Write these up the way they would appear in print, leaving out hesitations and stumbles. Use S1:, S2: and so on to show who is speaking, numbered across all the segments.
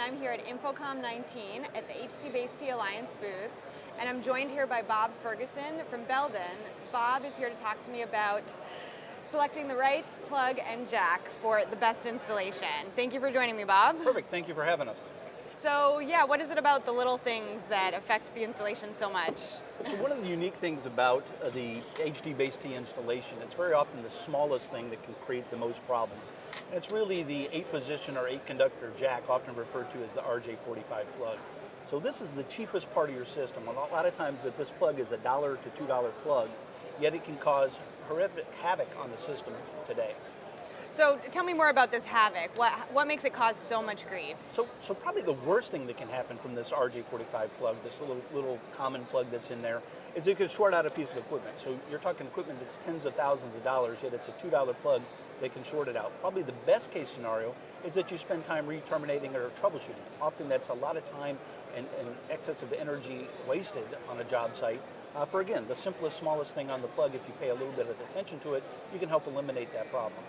S1: I'm here at InfoComm 19 at the HD-based Alliance booth, and I'm joined here by Bob Ferguson from Belden. Bob is here to talk to me about selecting the right plug and jack for the best installation. Thank you for joining me, Bob.
S2: Perfect, thank you for having us.
S1: So yeah, what is it about the little things that affect the installation so much?
S2: So one of the unique things about the HD-based installation, it's very often the smallest thing that can create the most problems. And it's really the 8-position or 8-conductor jack, often referred to as the RJ45 plug. So this is the cheapest part of your system. A lot of times that this plug is a $1 to $2 plug, yet it can cause horrific havoc on the system today.
S1: So tell me more about this havoc. What makes it cause so much grief?
S2: So probably the worst thing that can happen from this RJ45 plug, this little common plug that's in there, is it could short out a piece of equipment. So you're talking equipment that's tens of thousands of dollars, yet it's a $2 plug that can short it out. Probably the best case scenario is that you spend time re-terminating or troubleshooting. Often that's a lot of time and excess of energy wasted on a job site. For again, the simplest, smallest thing on the plug, if you pay a little bit of attention to it, you can help eliminate that problem.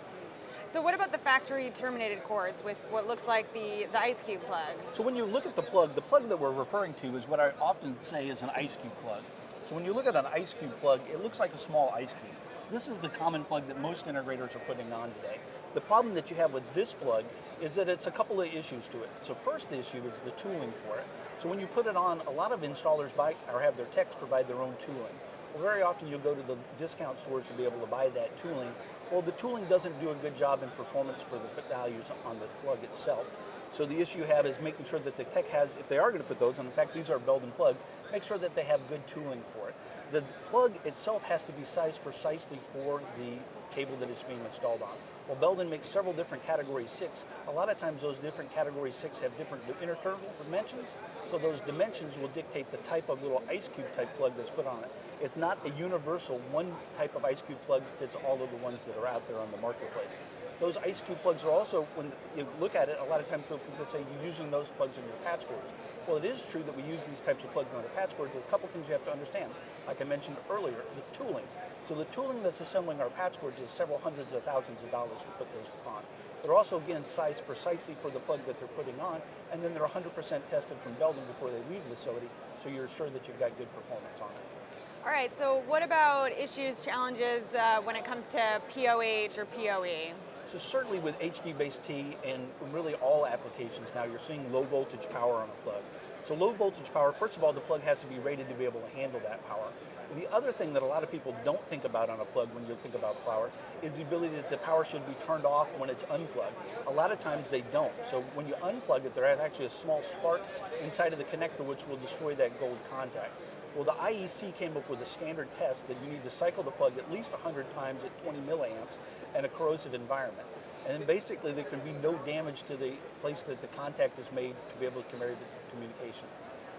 S1: So what about the factory terminated cords with what looks like the ice cube plug?
S2: So when you look at the plug that we're referring to is what I often say is an ice cube plug. So when you look at an ice cube plug, it looks like a small ice cube. This is the common plug that most integrators are putting on today. The problem that you have with this plug is that it's a couple of issues to it. So first issue is the tooling for it. So when you put it on, a lot of installers buy or have their techs provide their own tooling. Well, very often you'll go to the discount stores to be able to buy that tooling. Well, the tooling doesn't do a good job in performance for the values on the plug itself. So the issue you have is making sure that the tech has, if they are going to put those, and in fact these are Belden plugs, make sure that they have good tooling for it. The plug itself has to be sized precisely for the cable that it's being installed on. Well, Belden makes several different category 6. A lot of times those different category 6 have different interval dimensions, so those dimensions will dictate the type of little ice cube type plug that's put on it. It's not a universal one type of ice cube plug that fits all of the ones that are out there on the marketplace. Those ice cube plugs are also, when you look at it, a lot of times people say you're using those plugs in your patch cords. Well, it is true that we use these types of plugs on the patch cord. There's a couple things you have to understand. Like I mentioned earlier, the tooling. So the tooling that's assembling our patch cords is several hundreds of thousands of dollars to put those on. They're also, again, sized precisely for the plug that they're putting on, and then they're 100% tested from Belden before they leave the facility, so you're sure that you've got good performance on it.
S1: All right, so what about issues, challenges when it comes to POH or PoE?
S2: So certainly with HD-based T and really all applications now, you're seeing low voltage power on a plug. So low voltage power, first of all, the plug has to be rated to be able to handle that power. The other thing that a lot of people don't think about on a plug when you think about power is the ability that the power should be turned off when it's unplugged. A lot of times they don't. So when you unplug it, there's actually a small spark inside of the connector which will destroy that gold contact. Well, the IEC came up with a standard test that you need to cycle the plug at least 100 times at 20 milliamps in a corrosive environment. And then basically there can be no damage to the place that the contact is made to be able to carry the communication.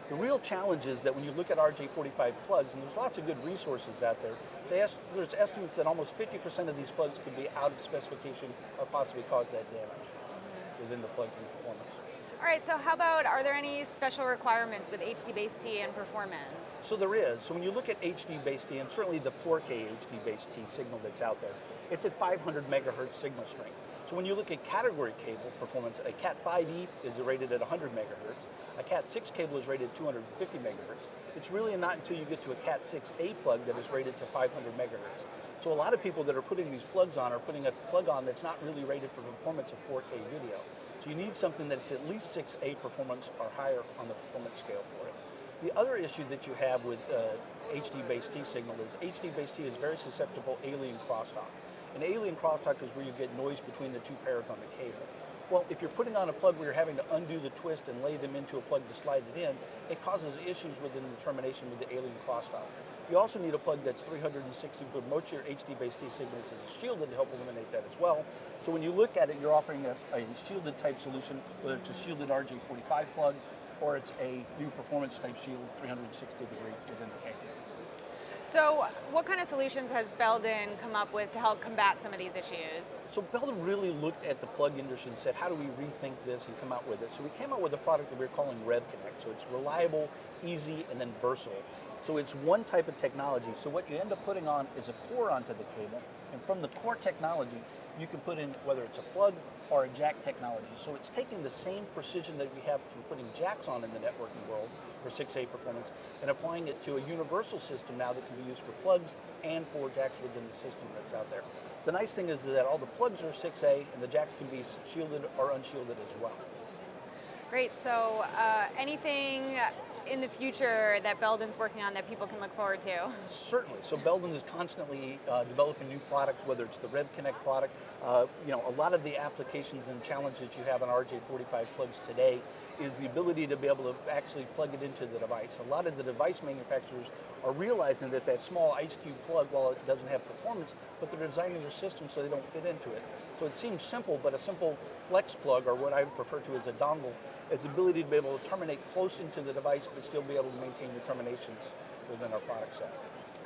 S2: The real challenge is that when you look at RJ45 plugs, and there's lots of good resources out there, there's estimates that almost 50% of these plugs could be out of specification or possibly cause that damage within the plug performance.
S1: All right, so how about, are there any special requirements with HD-based T and performance?
S2: So there is. So when you look at HD-based T, and certainly the 4K HD-based T signal that's out there, it's at 500 megahertz signal strength. So when you look at category cable performance, a Cat 5e is rated at 100 megahertz. A Cat 6 cable is rated at 250 megahertz. It's really not until you get to a Cat 6a plug that is rated to 500 megahertz. So a lot of people that are putting these plugs on are putting a plug on that's not really rated for performance of 4K video. So you need something that's at least 6A performance or higher on the performance scale for it. The other issue that you have with HD-based T signal is HD-based T is very susceptible alien crosstalk. An alien crosstalk is where you get noise between the two pairs on the cable. Well, if you're putting on a plug where you're having to undo the twist and lay them into a plug to slide it in, it causes issues within the termination with the alien crosstalk. You also need a plug that's 360, but most of your HD-based T signals is shielded to help eliminate that as well. So when you look at it, you're offering a shielded type solution, whether it's a shielded RJ45 plug or it's a new performance type shield 360 degree within the cable.
S1: So what kind of solutions has Belden come up with to help combat some of these issues?
S2: So Belden really looked at the plug industry and said, how do we rethink this and come out with it? So we came out with a product that we're calling RevConnect. So it's reliable, easy, and then versatile. So it's one type of technology. So what you end up putting on is a core onto the cable, and from the core technology, you can put in whether it's a plug or a jack technology. So it's taking the same precision that we have for putting jacks on in the networking world for 6A performance and applying it to a universal system now that can be used for plugs and for jacks within the system that's out there. The nice thing is that all the plugs are 6A and the jacks can be shielded or unshielded as well.
S1: Great, so anything in the future that Belden's working on that people can look forward to?
S2: Certainly. So Belden is constantly developing new products, whether it's the RevConnect product. A lot of the applications and challenges you have on RJ45 plugs today is the ability to be able to actually plug it into the device. A lot of the device manufacturers are realizing that that small ice cube plug, while it doesn't have performance, but they're designing their system so they don't fit into it. So it seems simple, but a simple flex plug, or what I refer to as a dongle, is the ability to be able to terminate close into the device but still be able to maintain the terminations within our product set.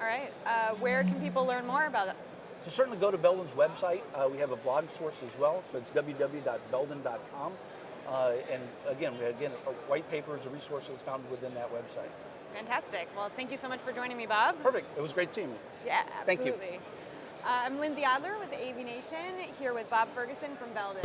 S1: All right, where can people learn more about it?
S2: So certainly go to Belden's website. We have a blog source as well, so it's www.belden.com. And again, white papers and resources found within that website.
S1: Fantastic. Well, thank you so much for joining me, Bob.
S2: Perfect. It was great seeing you.
S1: Yeah, absolutely.
S2: Thank you.
S1: I'm Lindsay Adler with the AV Nation, here with Bob Ferguson from Belden.